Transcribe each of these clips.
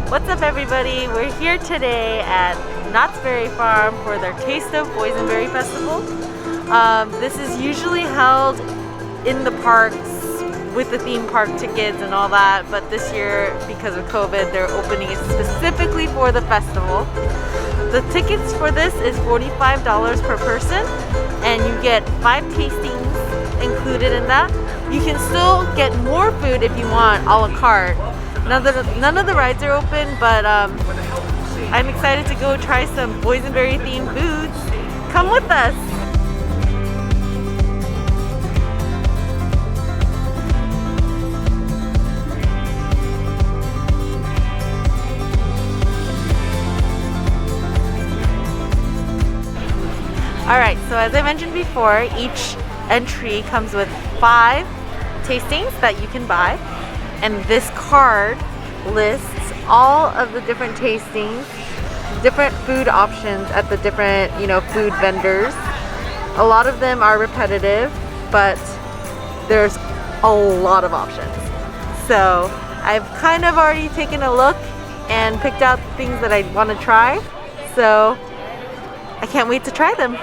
What's up, everybody? We're here today at Knott's Berry Farm for their Taste of Boysenberry Festival. This is usually held in the parks with the theme park tickets and all that, but this year, because of COVID, they're opening it specifically for the festival. The tickets for this is $45 per person, and you get 5 tastings included in that. You can still get more food if you want, a la carte. None of the rides are open, but I'm excited to go try some boysenberry themed foods. Come with us! Alright, so as I mentioned before, each entry comes with 5 tastings that you can buy. And this card lists all of the different tastings, different food options at the different, food vendors. A lot of them are repetitive, but there's a lot of options. So I've kind of already taken a look and picked out things that I want to try. So I can't wait to try them.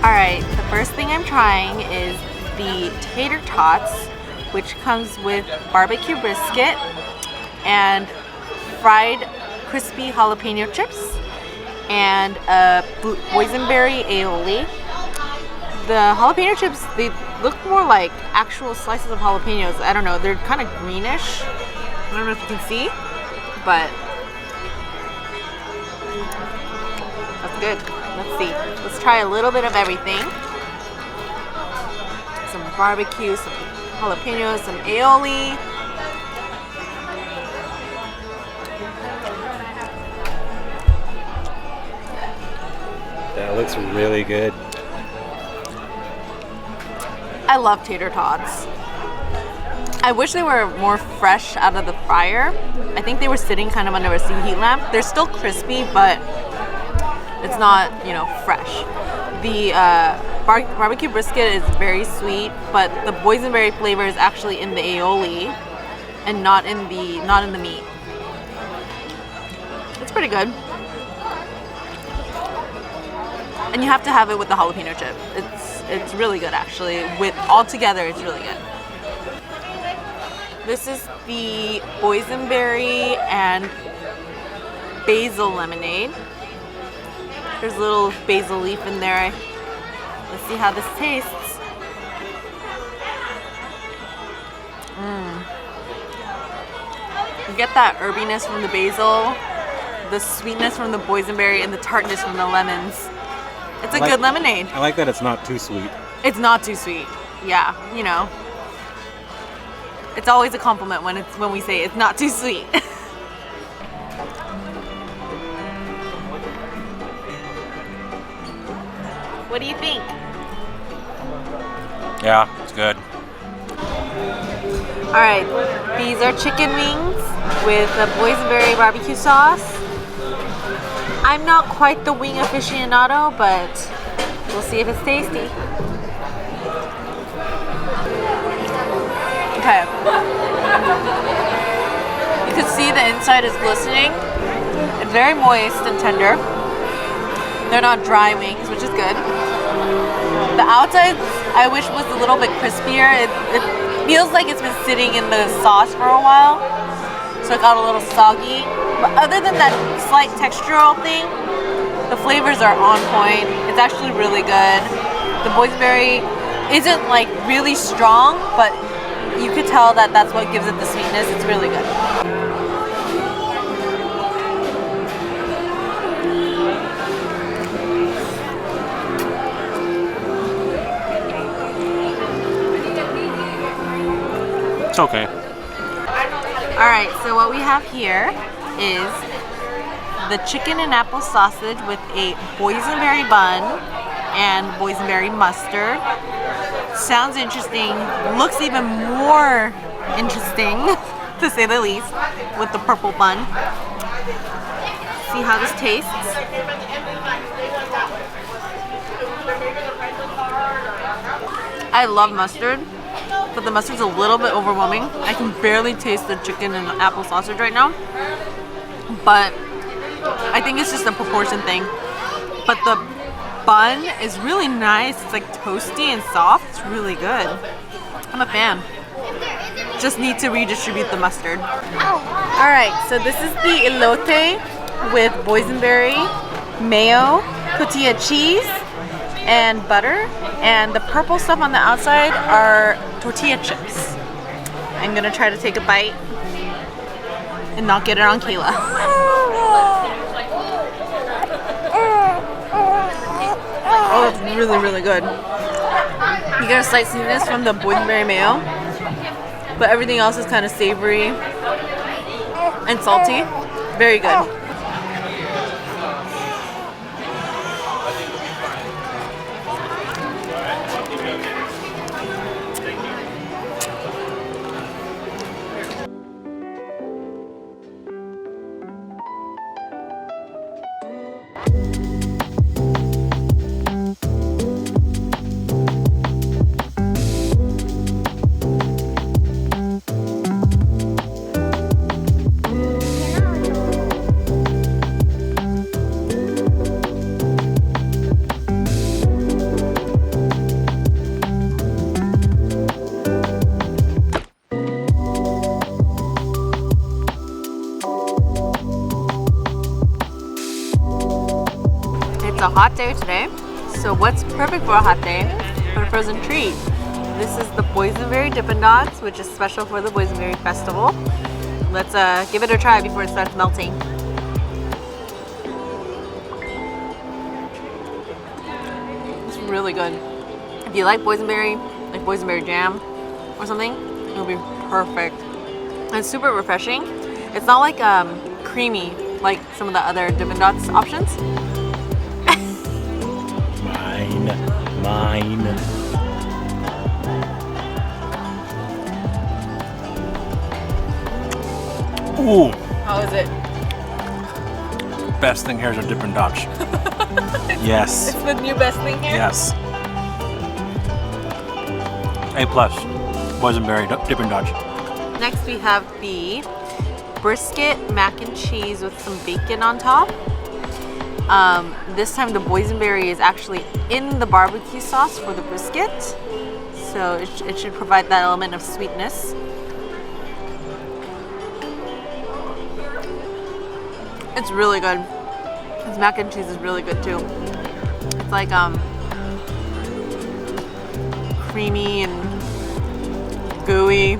Alright, the first thing I'm trying is the tater tots, which comes with barbecue brisket and fried crispy jalapeno chips and a boysenberry aioli. The jalapeno chips, they look more like actual slices of jalapenos. I don't know, they're kind of greenish. I don't know if you can see, but that's good. Let's see. Let's try a little bit of everything. Some barbecue, some jalapenos, some aioli. That looks really good. I love tater tots. I wish they were more fresh out of the fryer. I think they were sitting kind of under a heat lamp. They're still crispy, but it's not, fresh. The barbecue brisket is very sweet, but the boysenberry flavor is actually in the aioli and not in the meat. It's pretty good. And you have to have it with the jalapeno chip. It's really good, actually. All together, it's really good. This is the boysenberry and basil lemonade. There's a little basil leaf in there. Let's see how this tastes. You get that herbiness from the basil, the sweetness from the boysenberry, and the tartness from the lemons. It's a good lemonade. I like that it's not too sweet. It's not too sweet. Yeah, It's always a compliment when we say it's not too sweet. What do you think? Yeah, it's good. Alright, these are chicken wings with the boysenberry barbecue sauce. I'm not quite the wing aficionado, but we'll see if it's tasty. Okay. You can see the inside is glistening. It's very moist and tender. They're not dry wings, which is good. The outside, I wish was a little bit crispier. It feels like it's been sitting in the sauce for a while, so it got a little soggy. But other than that slight textural thing, the flavors are on point. It's actually really good. The boysenberry isn't like really strong, but you could tell that that's what gives it the sweetness. It's really good. It's okay. Alright, so what we have here is the chicken and apple sausage with a boysenberry bun and boysenberry mustard. Sounds interesting. Looks even more interesting, to say the least, with the purple bun. See how this tastes. I love mustard, but the mustard's a little bit overwhelming. I can barely taste the chicken and apple sausage right now, but I think it's just a proportion thing. But the bun is really nice. It's like toasty and soft. It's really good. I'm a fan. Just need to redistribute the mustard. Alright, so this is the elote with boysenberry, mayo, tortilla cheese, and butter. And the purple stuff on the outside are tortilla chips. I'm gonna try to take a bite and not get it on Kayla. Oh, it's really, really good. You get a slight sweetness from the boysenberry mayo, but everything else is kind of savory and salty. Very good. It's a hot day today, so what's perfect for a hot day but a frozen treat? This is the boysenberry Dippin' Dots, which is special for the Boysenberry Festival. Let's give it a try before it starts melting. It's really good. If you like boysenberry, like boysenberry jam or something, it'll be perfect. And it's super refreshing. It's not like creamy like some of the other Dippin' Dots options. Mine. Ooh. How is it? Best thing here is a Dippin' Dots. Yes. It's the new best thing here? Yes. A+. Boysenberry Dippin' Dots. Next we have the brisket mac and cheese with some bacon on top. This time the boysenberry is actually in the barbecue sauce for the brisket, so it should provide that element of sweetness. It's really good. This mac and cheese is really good too. It's like creamy and gooey.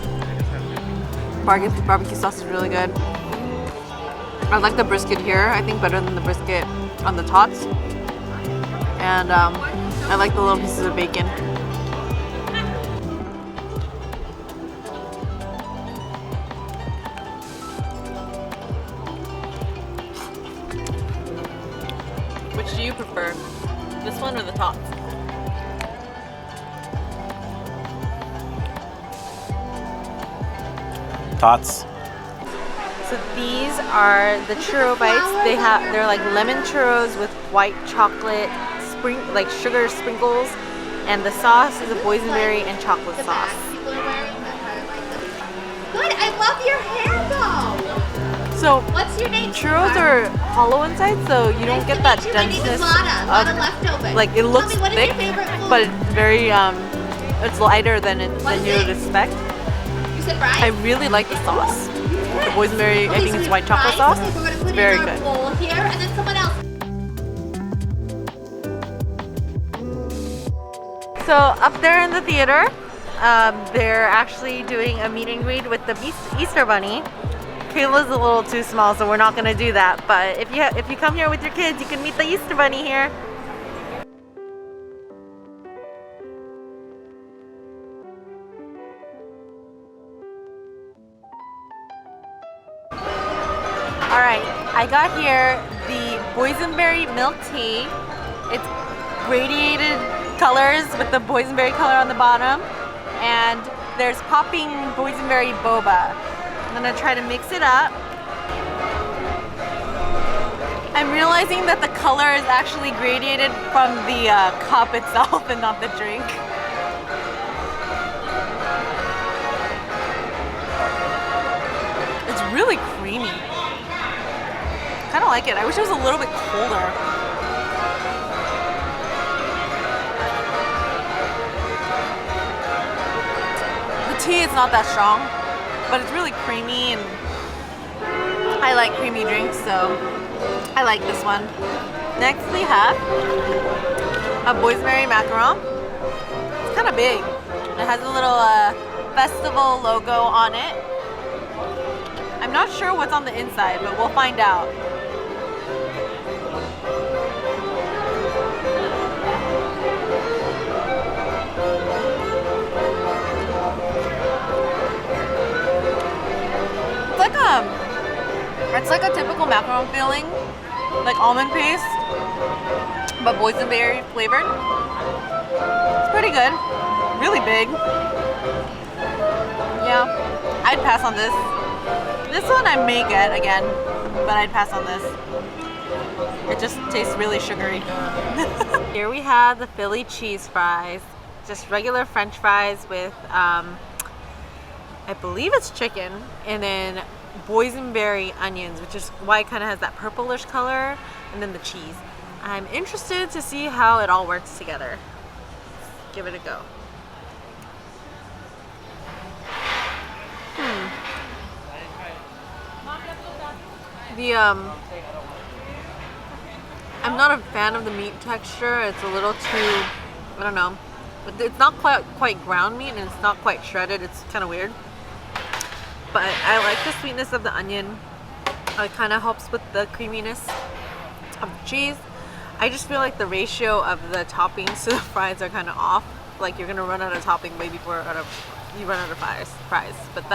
Barbecue sauce is really good. I like the brisket here, I think, better than the brisket on the tots. And I like the little pieces of bacon. Which do you prefer? This one or the tots? Tots. So these are the churro bites. They're like lemon churros with white chocolate, like sugar sprinkles, and the sauce is a boysenberry and chocolate sauce. Good, I love your hair though. So What's your name? churros are hollow inside, so you don't get that denseness Lotta leftover. like it looks Tell me, what is thick, your favorite food? but it's very it's lighter than you would expect. You said fries? I really like the sauce. The boysenberry, I think it's white chocolate sauce. Okay, we're gonna put It's it very in our good. bowl here, and then someone else. So up there in the theater, they're actually doing a meet and greet with the Easter Bunny. Kayla's a little too small, so we're not gonna do that. But if you come here with your kids, you can meet the Easter Bunny here. Alright, I got here the boysenberry milk tea. It's radiated colors with the boysenberry color on the bottom. And there's popping boysenberry boba. I'm gonna try to mix it up. I'm realizing that the color is actually gradiated from the cup itself and not the drink. It's really creamy. Kind of like it. I wish it was a little bit colder. The tea is not that strong, but it's really creamy, and I like creamy drinks, so I like this one. Next we have a boysenberry macaron. It's kind of big. It has a little festival logo on it. I'm not sure what's on the inside, but we'll find out. It's like a typical macaron feeling, like almond paste, but boysenberry flavored. It's pretty good. Really big. Yeah, I'd pass on this. This one I may get again, but I'd pass on this. It just tastes really sugary. Here we have the Philly cheese fries. Just regular French fries with, I believe it's chicken, and then boysenberry onions, which is why it kind of has that purplish color, and then the cheese. I'm interested to see how it all works together. Let's give it a go. I'm not a fan of the meat texture. It's a little too, I don't know. It's not quite ground meat, and it's not quite shredded. It's kind of weird. But I like the sweetness of the onion. It kind of helps with the creaminess of the cheese. I just feel like the ratio of the toppings to the fries are kind of off. Like you're gonna run out of topping way before you run out of fries. But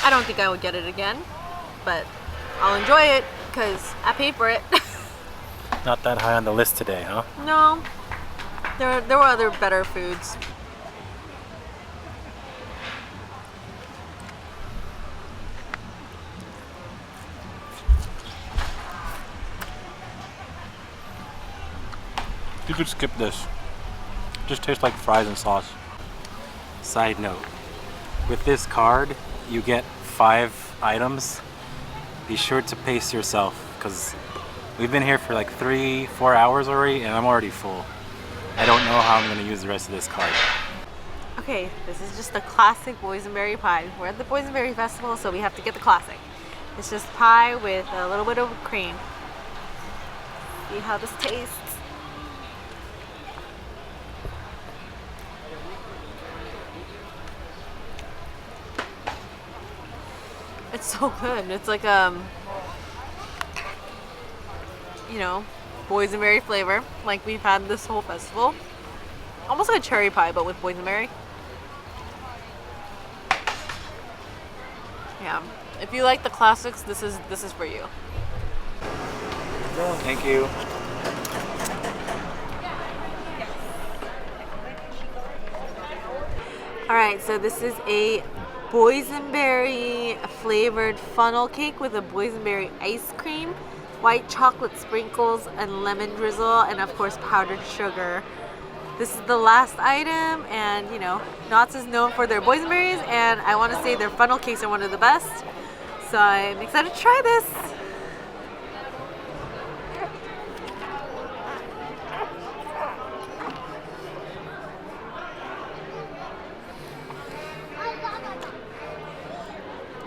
I don't think I would get it again. But I'll enjoy it because I paid for it. Not that high on the list today, huh? No, there were other better foods. You could skip this. Just tastes like fries and sauce. Side note, with this card, you get 5 items. Be sure to pace yourself, because we've been here for like 3-4 hours already, and I'm already full. I don't know how I'm gonna use the rest of this card. Okay, this is just a classic boysenberry pie. We're at the Boysenberry Festival, so we have to get the classic. It's just pie with a little bit of cream. See how this tastes. It's so good. It's like you know, boysenberry flavor, like we've had this whole festival. Almost like a cherry pie, but with boysenberry. Yeah. If you like the classics, this is for you. Thank you. Alright, so this is a boysenberry flavored funnel cake with a boysenberry ice cream, white chocolate sprinkles, and lemon drizzle, and of course powdered sugar. This is the last item, and you know, Knott's is known for their boysenberries, and I want to say their funnel cakes are one of the best. So I'm excited to try this.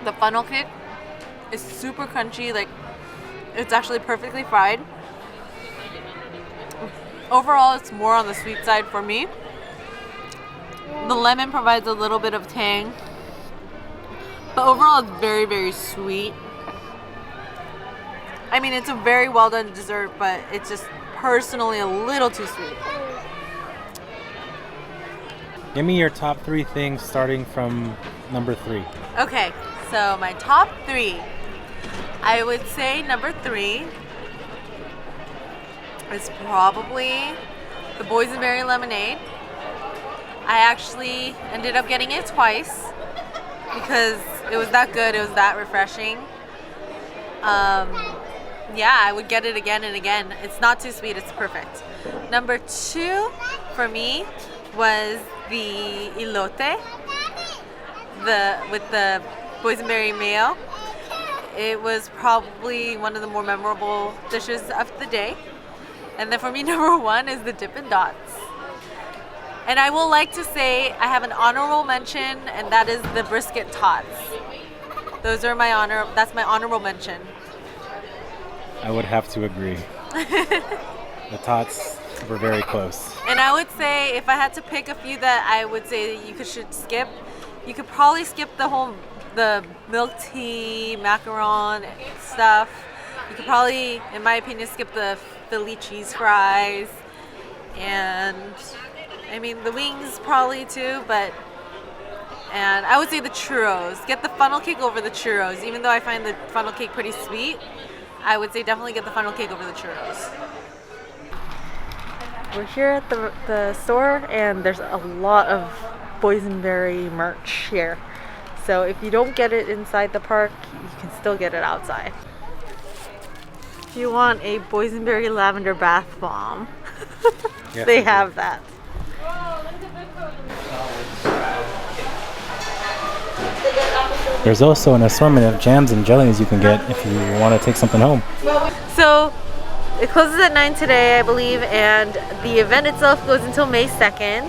The funnel cake is super crunchy, like it's actually perfectly fried. Overall, it's more on the sweet side for me. The lemon provides a little bit of tang, but overall it's very, very sweet. I mean, it's a very well done dessert, but it's just personally a little too sweet. Give me your top 3 things starting from number 3. Okay, so my top 3. I would say number 3 is probably the boysenberry lemonade. I actually ended up getting it twice because it was that good, it was that refreshing. Yeah, I would get it again and again. It's not too sweet, it's perfect. Number 2 for me was the elote, with the boysenberry mayo. It was probably one of the more memorable dishes of the day. And then for me, number 1 is the Dippin' Dots. And I will like to say I have an honorable mention, and that is the brisket tots. That's my honorable mention. I would have to agree. The tots were very close. And I would say if I had to pick a few that I would say you should skip, you could probably skip the milk tea, macaron stuff. You could probably, in my opinion, skip the Philly cheese fries. And I mean the wings probably too, and I would say the churros. Get the funnel cake over the churros. Even though I find the funnel cake pretty sweet, I would say definitely get the funnel cake over the churros. We're here at the store, and there's a lot of boysenberry merch here. So if you don't get it inside the park, you can still get it outside. If you want a boysenberry lavender bath bomb, Yes, they have that. There's also an assortment of jams and jellies you can get if you want to take something home. So it closes at 9 today, I believe, and the event itself goes until May 2nd.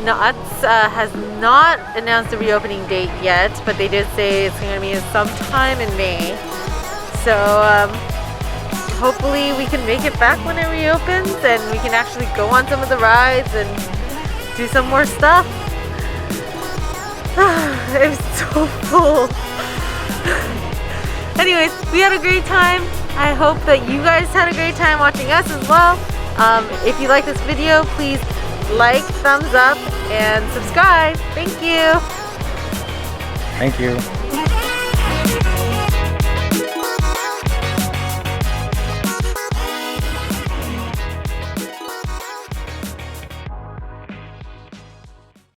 Knott's has not announced a reopening date yet, but they did say it's going to be sometime in May. So hopefully we can make it back when it reopens and we can actually go on some of the rides and do some more stuff. It was so full. Anyways, we had a great time. I hope that you guys had a great time watching us as well. If you like this video, please like, thumbs up, and subscribe. Thank you. Thank you.